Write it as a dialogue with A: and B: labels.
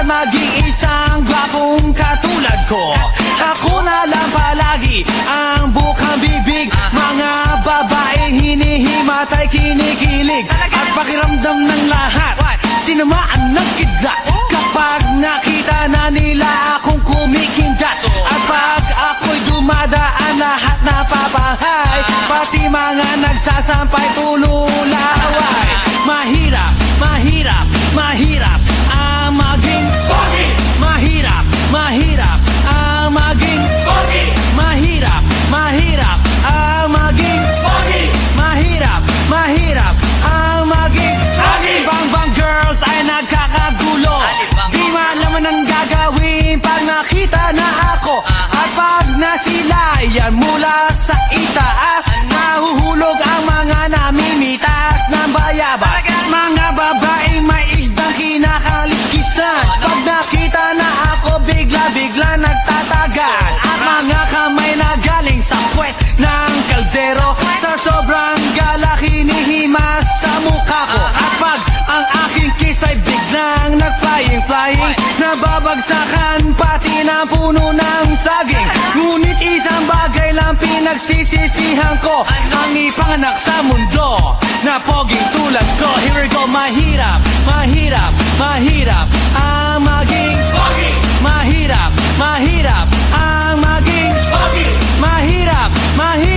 A: mag-iisang gwapong katulad ko. Ako na lang palagi ang bukang bibig. Mga babaeng hinihimatay, kinikilig. At pakiramdam ng lahat, tinamaan ng kidlat. Kapag nakita na nila akong kumikindat. At pag ako'y dumadaan, lahat napapahay. Pati mga nagsasampay, tululaway. Mahirap, mahirap, mahirap ang maging pogi. Mahirap, mahirap ang maging pogi. Mahirap, mahirap ang maging pogi. Mahirap, mahirap ang maging pogi. Bang-bang girls ay nagkakagulo. Di malaman ang gagawin pag nakita na ako. At pag nasilayan mula sa itaas, nahuhulog ang mga namimitas ng bayabas. Mga babaeng may isdang kinakaliskisan. Pag nakita na ako, bigla-bigla nagtatagan. At mga kamay na galing sa puwet ng kaldero, sa sobrang galak hinihimas sa mukha ko. At pag ang aking kiss ay biglang nag-flying, nababagsakan pati na puno ng saging. Ngunit isang bagay lang pinagsisisihan ko, ang ipanganak sa mundo na poging tulad ko. Here we go. Mahirap, mahirap, mahirap ang maging pogi. Mahirap, mahirap ang maging pogi. Mahirap, mahirap